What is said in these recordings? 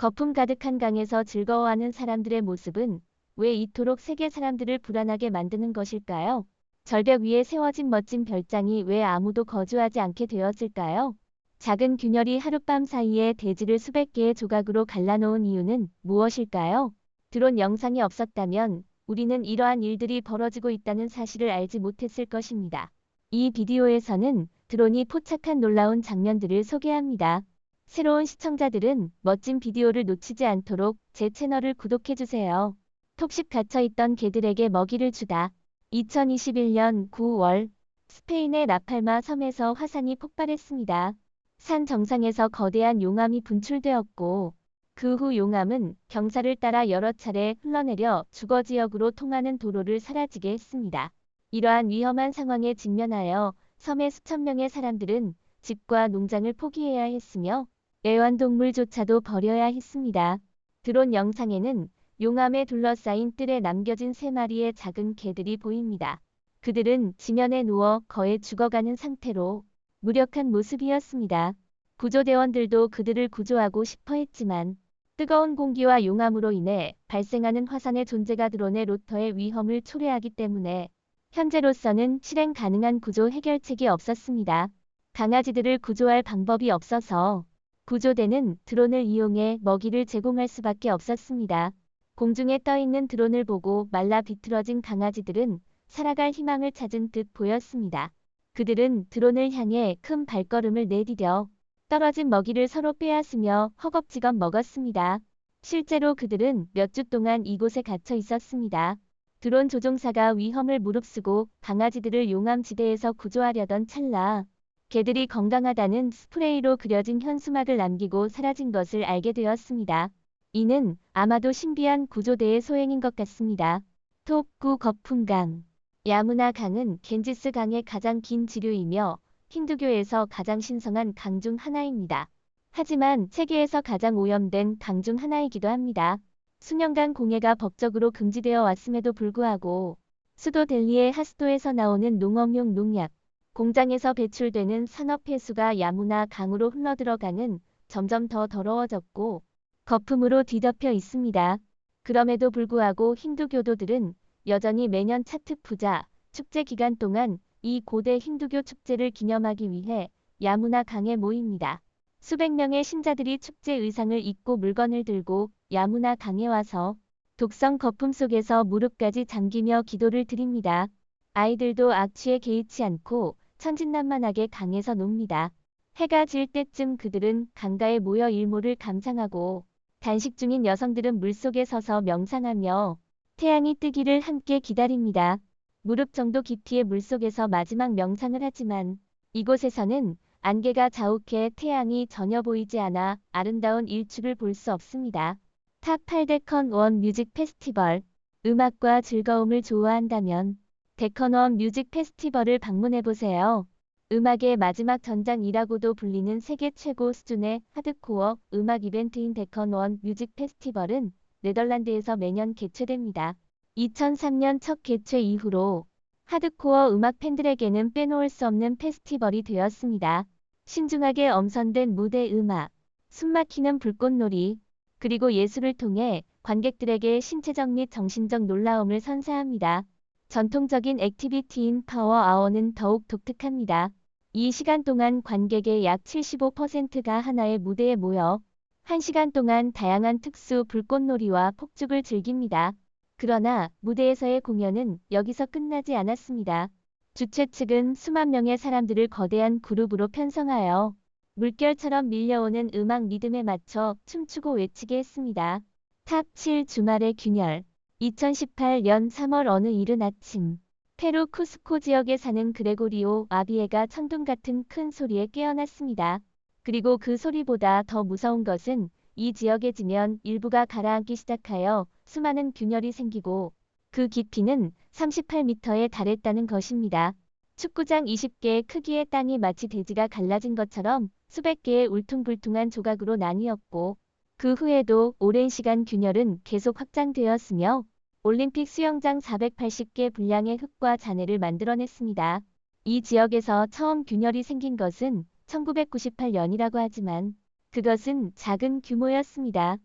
거품 가득한 강에서 즐거워하는 사람들의 모습은 왜 이토록 세계 사람들을 불안하게 만드는 것일까요? 절벽 위에 세워진 멋진 별장이 왜 아무도 거주하지 않게 되었을까요? 작은 균열이 하룻밤 사이에 대지를 수백 개의 조각으로 갈라놓은 이유는 무엇일까요? 드론 영상이 없었다면 우리는 이러한 일들이 벌어지고 있다는 사실을 알지 못했을 것입니다. 이 비디오에서는 드론이 포착한 놀라운 장면들을 소개합니다. 새로운 시청자들은 멋진 비디오를 놓치지 않도록 제 채널을 구독해주세요. 톡식 갇혀있던 개들에게 먹이를 주다. 2021년 9월 스페인의 라팔마 섬에서 화산이 폭발했습니다. 산 정상에서 거대한 용암이 분출되었고 그 후 용암은 경사를 따라 여러 차례 흘러내려 주거지역으로 통하는 도로를 사라지게 했습니다. 이러한 위험한 상황에 직면하여 섬의 수천 명의 사람들은 집과 농장을 포기해야 했으며 애완동물조차도 버려야 했습니다. 드론 영상에는 용암에 둘러싸인 뜰에 남겨진 3마리의 작은 개들이 보입니다. 그들은 지면에 누워 거의 죽어가는 상태로 무력한 모습이었습니다. 구조대원들도 그들을 구조하고 싶어 했지만 뜨거운 공기와 용암으로 인해 발생하는 화산의 존재가 드론의 로터의 위험을 초래하기 때문에 현재로서는 실행 가능한 구조 해결책이 없었습니다. 강아지들을 구조할 방법이 없어서 구조대는 드론을 이용해 먹이를 제공할 수밖에 없었습니다. 공중에 떠있는 드론을 보고 말라 비틀어진 강아지들은 살아갈 희망을 찾은 듯 보였습니다. 그들은 드론을 향해 큰 발걸음을 내디뎌 떨어진 먹이를 서로 빼앗으며 허겁지겁 먹었습니다. 실제로 그들은 몇 주 동안 이곳에 갇혀 있었습니다. 드론 조종사가 위험을 무릅쓰고 강아지들을 용암지대에서 구조하려던 찰나 개들이 건강하다는 스프레이로 그려진 현수막을 남기고 사라진 것을 알게 되었습니다. 이는 아마도 신비한 구조대의 소행인 것 같습니다. 톱구 거품강. 야무나 강은 겐지스 강의 가장 긴 지류이며 힌두교에서 가장 신성한 강 중 하나입니다. 하지만 세계에서 가장 오염된 강 중 하나이기도 합니다. 수년간 공해가 법적으로 금지되어 왔음에도 불구하고 수도 델리의 하수도에서 나오는 농업용 농약, 공장에서 배출되는 산업폐수가 야무나 강으로 흘러들어가는 점점 더 더러워졌고 거품으로 뒤덮여 있습니다. 그럼에도 불구하고 힌두교도들은 여전히 매년 차트 푸자 축제 기간 동안 이 고대 힌두교 축제를 기념하기 위해 야무나 강에 모입니다. 수백 명의 신자들이 축제 의상을 입고 물건을 들고 야무나 강에 와서 독성 거품 속에서 무릎까지 잠기며 기도를 드립니다. 아이들도 악취에 개의치 않고 천진난만하게 강에서 놉니다. 해가 질 때쯤 그들은 강가에 모여 일몰을 감상하고 단식 중인 여성들은 물속에 서서 명상하며 태양이 뜨기를 함께 기다립니다. 무릎 정도 깊이의 물속에서 마지막 명상을 하지만 이곳에서는 안개가 자욱해 태양이 전혀 보이지 않아 아름다운 일출을 볼 수 없습니다. 탑 8 데컨 원 뮤직 페스티벌. 음악과 즐거움을 좋아한다면 데컨 원 뮤직 페스티벌을 방문해보세요. 음악의 마지막 전장이라고도 불리는 세계 최고 수준의 하드코어 음악 이벤트인 데컨 원 뮤직 페스티벌은 네덜란드에서 매년 개최됩니다. 2003년 첫 개최 이후로 하드코어 음악 팬들에게는 빼놓을 수 없는 페스티벌이 되었습니다. 신중하게 엄선된 무대 음악, 숨막히는 불꽃놀이, 그리고 예술을 통해 관객들에게 신체적 및 정신적 놀라움을 선사합니다. 전통적인 액티비티인 파워 아워는 더욱 독특합니다. 이 시간 동안 관객의 약 75%가 하나의 무대에 모여 1시간 동안 다양한 특수 불꽃놀이와 폭죽을 즐깁니다. 그러나 무대에서의 공연은 여기서 끝나지 않았습니다. 주최 측은 수만 명의 사람들을 거대한 그룹으로 편성하여 물결처럼 밀려오는 음악 리듬에 맞춰 춤추고 외치게 했습니다. 탑 7 주말의 균열. 2018년 3월 어느 이른 아침 페루 쿠스코 지역에 사는 그레고리오 아비에가 천둥 같은 큰 소리에 깨어났습니다. 그리고 그 소리보다 더 무서운 것은 이 지역에 지면 일부가 가라앉기 시작하여 수많은 균열이 생기고 그 깊이는 38m에 달했다는 것입니다. 축구장 20개의 크기의 땅이 마치 대지가 갈라진 것처럼 수백 개의 울퉁불퉁한 조각으로 나뉘었고 그 후에도 오랜 시간 균열은 계속 확장되었으며 올림픽 수영장 480개 분량의 흙과 잔해를 만들어냈습니다. 이 지역에서 처음 균열이 생긴 것은 1998년이라고 하지만 그것은 작은 규모였습니다.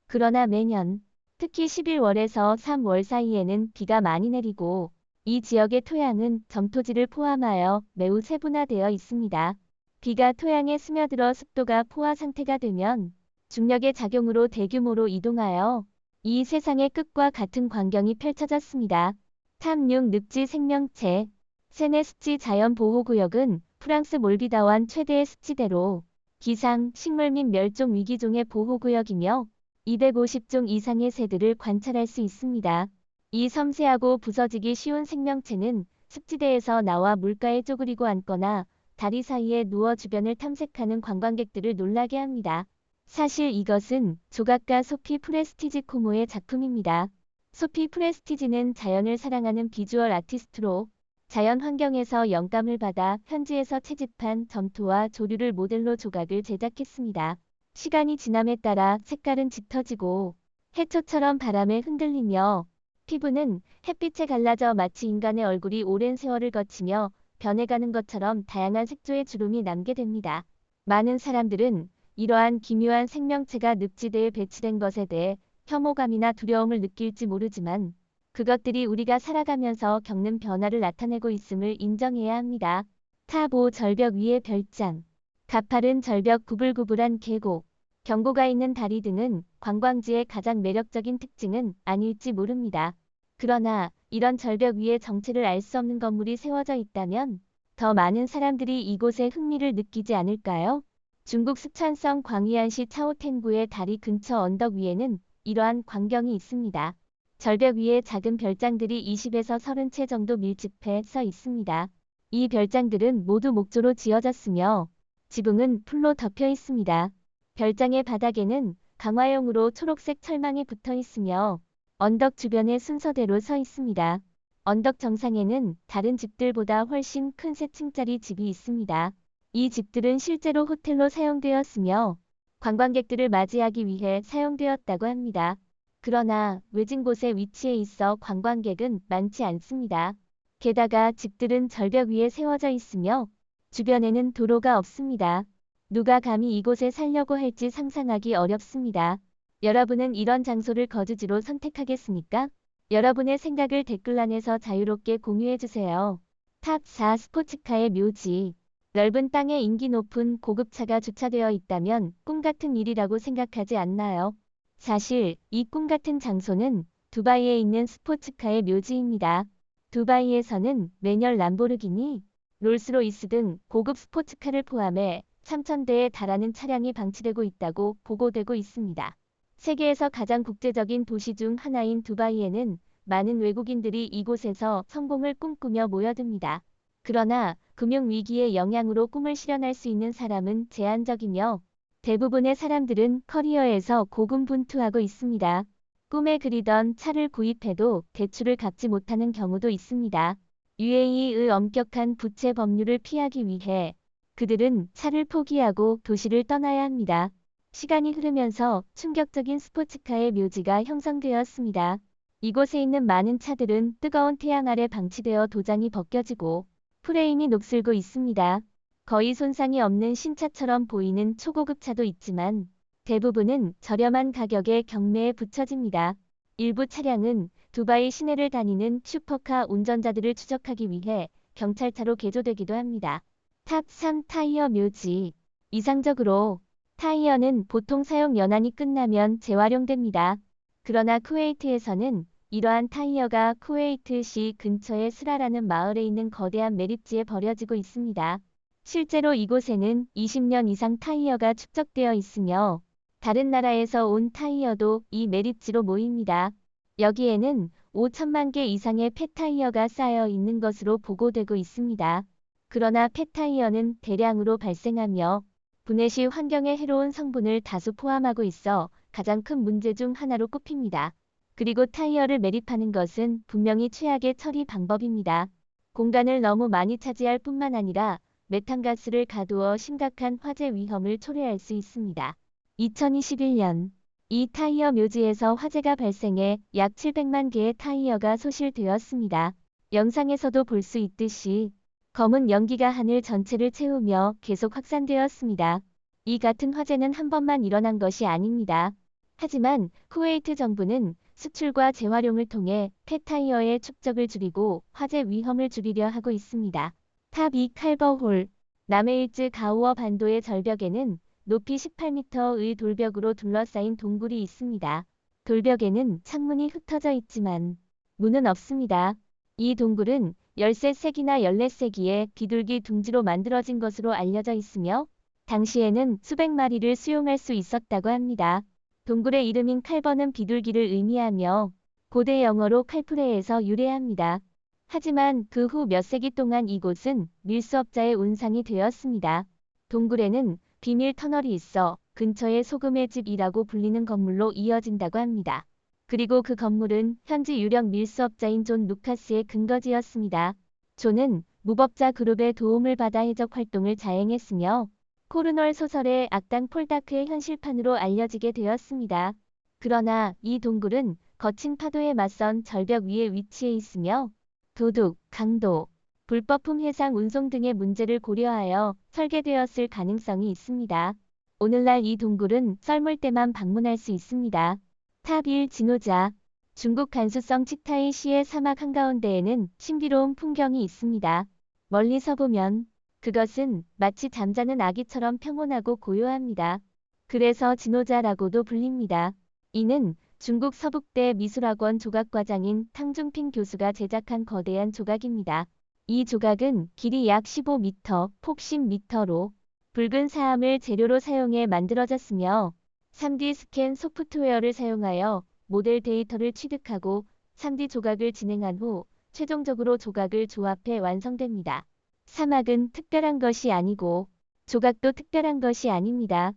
그러나 매년, 특히 11월에서 3월 사이에는 비가 많이 내리고 이 지역의 토양은 점토지를 포함하여 매우 세분화되어 있습니다. 비가 토양에 스며들어 습도가 포화 상태가 되면 중력의 작용으로 대규모로 이동하여 이 세상의 끝과 같은 광경이 펼쳐졌습니다. 탐육 늪지 생명체 세네 습지 자연보호구역은 프랑스 몰비다완 최대의 습지대로 기상, 식물 및 멸종 위기종의 보호구역이며 250종 이상의 새들을 관찰할 수 있습니다. 이 섬세하고 부서지기 쉬운 생명체는 습지대에서 나와 물가에 쪼그리고 앉거나 다리 사이에 누워 주변을 탐색하는 관광객들을 놀라게 합니다. 사실 이것은 조각가 소피 프레스티지 코모의 작품입니다. 소피 프레스티지는 자연을 사랑하는 비주얼 아티스트로 자연 환경에서 영감을 받아 현지에서 채집한 점토와 조류를 모델로 조각을 제작했습니다. 시간이 지남에 따라 색깔은 짙어지고 해초처럼 바람에 흔들리며 피부는 햇빛에 갈라져 마치 인간의 얼굴이 오랜 세월을 거치며 변해가는 것처럼 다양한 색조의 주름이 남게 됩니다. 많은 사람들은 이러한 기묘한 생명체가 늪지대에 배치된 것에 대해 혐오감이나 두려움을 느낄지 모르지만 그것들이 우리가 살아가면서 겪는 변화를 나타내고 있음을 인정해야 합니다. 탑5 절벽 위의 별장, 가파른 절벽 구불구불한 계곡, 경고가 있는 다리 등은 관광지의 가장 매력적인 특징은 아닐지 모릅니다. 그러나 이런 절벽 위에 정체를 알 수 없는 건물이 세워져 있다면 더 많은 사람들이 이곳에 흥미를 느끼지 않을까요? 중국 스촨성 광이안시 차오텐구의 다리 근처 언덕 위에는 이러한 광경이 있습니다. 절벽 위에 작은 별장들이 20에서 30채 정도 밀집해 서 있습니다. 이 별장들은 모두 목조로 지어졌으며 지붕은 풀로 덮여 있습니다. 별장의 바닥에는 강화용으로 초록색 철망이 붙어 있으며 언덕 주변에 순서대로 서 있습니다. 언덕 정상에는 다른 집들보다 훨씬 큰 세 층짜리 집이 있습니다. 이 집들은 실제로 호텔로 사용되었으며 관광객들을 맞이하기 위해 사용되었다고 합니다. 그러나 외진 곳에 위치해 있어 관광객은 많지 않습니다. 게다가 집들은 절벽 위에 세워져 있으며 주변에는 도로가 없습니다. 누가 감히 이곳에 살려고 할지 상상하기 어렵습니다. 여러분은 이런 장소를 거주지로 선택하겠습니까? 여러분의 생각을 댓글란에서 자유롭게 공유해주세요. 탑4 스포츠카의 묘지. 넓은 땅에 인기 높은 고급차가 주차되어 있다면 꿈같은 일이라고 생각하지 않나요? 사실 이 꿈같은 장소는 두바이에 있는 스포츠카의 묘지입니다. 두바이에서는 매년 람보르기니, 롤스로이스 등 고급 스포츠카를 포함해 3,000대에 달하는 차량이 방치되고 있다고 보고되고 있습니다. 세계에서 가장 국제적인 도시 중 하나인 두바이에는 많은 외국인들이 이곳에서 성공을 꿈꾸며 모여듭니다. 그러나 금융위기의 영향으로 꿈을 실현할 수 있는 사람은 제한적이며 대부분의 사람들은 커리어에서 고군분투하고 있습니다. 꿈에 그리던 차를 구입해도 대출을 갚지 못하는 경우도 있습니다. UAE의 엄격한 부채 법률을 피하기 위해 그들은 차를 포기하고 도시를 떠나야 합니다. 시간이 흐르면서 충격적인 스포츠카의 묘지가 형성되었습니다. 이곳에 있는 많은 차들은 뜨거운 태양 아래 방치되어 도장이 벗겨지고 프레임이 녹슬고 있습니다. 거의 손상이 없는 신차처럼 보이는 초고급 차도 있지만 대부분은 저렴한 가격에 경매에 붙여집니다. 일부 차량은 두바이 시내를 다니는 슈퍼카 운전자들을 추적하기 위해 경찰차로 개조되기도 합니다. 탑3 타이어 묘지. 이상적으로 타이어는 보통 사용 연한이 끝나면 재활용됩니다. 그러나 쿠웨이트에서는 이러한 타이어가 쿠웨이트시 근처의 스라라는 마을에 있는 거대한 매립지에 버려지고 있습니다. 실제로 이곳에는 20년 이상 타이어가 축적되어 있으며 다른 나라에서 온 타이어도 이 매립지로 모입니다. 여기에는 5천만 개 이상의 폐타이어가 쌓여 있는 것으로 보고되고 있습니다. 그러나 폐타이어는 대량으로 발생하며 분해 시 환경에 해로운 성분을 다수 포함하고 있어 가장 큰 문제 중 하나로 꼽힙니다. 그리고 타이어를 매립하는 것은 분명히 최악의 처리 방법입니다. 공간을 너무 많이 차지할 뿐만 아니라 메탄가스를 가두어 심각한 화재 위험을 초래할 수 있습니다. 2021년 이 타이어 묘지에서 화재가 발생해 약 700만 개의 타이어가 소실되었습니다. 영상에서도 볼 수 있듯이 검은 연기가 하늘 전체를 채우며 계속 확산되었습니다. 이 같은 화재는 한 번만 일어난 것이 아닙니다. 하지만 쿠웨이트 정부는 수출과 재활용을 통해 폐타이어의 축적을 줄이고 화재 위험을 줄이려 하고 있습니다. 탑2 칼버홀 남해일즈 가우어 반도의 절벽에는 높이 18m의 돌벽으로 둘러싸인 동굴이 있습니다. 돌벽에는 창문이 흩어져 있지만 문은 없습니다. 이 동굴은 13세기나 14세기에 비둘기 둥지로 만들어진 것으로 알려져 있으며 당시에는 수백 마리를 수용할 수 있었다고 합니다. 동굴의 이름인 칼버는 비둘기를 의미하며 고대 영어로 칼프레에서 유래합니다. 하지만 그 후 몇 세기 동안 이곳은 밀수업자의 온상이 되었습니다. 동굴에는 비밀 터널이 있어 근처의 소금의 집이라고 불리는 건물로 이어진다고 합니다. 그리고 그 건물은 현지 유력 밀수업자인 존 루카스의 근거지였습니다. 존은 무법자 그룹의 도움을 받아 해적 활동을 자행했으며 코르널 소설의 악당 폴다크의 현실판으로 알려지게 되었습니다. 그러나 이 동굴은 거친 파도에 맞선 절벽 위에 위치해 있으며 도둑, 강도, 불법품 해상 운송 등의 문제를 고려하여 설계되었을 가능성이 있습니다. 오늘날 이 동굴은 썰물 때만 방문할 수 있습니다. 탑1 진호자 중국 간수성 칙타이 시의 사막 한가운데에는 신비로운 풍경이 있습니다. 멀리서 보면 그것은 마치 잠자는 아기처럼 평온하고 고요합니다. 그래서 진호자라고도 불립니다. 이는 중국 서북대 미술학원 조각과장인 탕중핑 교수가 제작한 거대한 조각입니다. 이 조각은 길이 약 15m, 폭 10m로 붉은 사암을 재료로 사용해 만들어졌으며 3D 스캔 소프트웨어를 사용하여 모델 데이터를 취득하고 3D 조각을 진행한 후 최종적으로 조각을 조합해 완성됩니다. 사막은 특별한 것이 아니고 조각도 특별한 것이 아닙니다.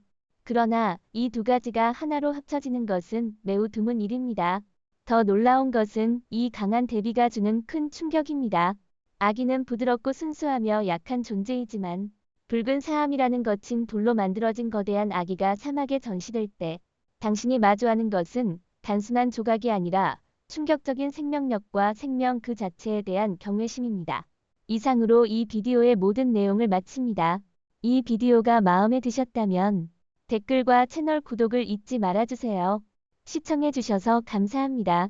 그러나 이 두 가지가 하나로 합쳐지는 것은 매우 드문 일입니다. 더 놀라운 것은 이 강한 대비가 주는 큰 충격입니다. 아기는 부드럽고 순수하며 약한 존재이지만 붉은 사암이라는 거친 돌로 만들어진 거대한 아기가 사막에 전시될 때 당신이 마주하는 것은 단순한 조각이 아니라 충격적인 생명력과 생명 그 자체에 대한 경외심입니다. 이상으로 이 비디오의 모든 내용을 마칩니다. 이 비디오가 마음에 드셨다면 댓글과 채널 구독을 잊지 말아주세요. 시청해주셔서 감사합니다.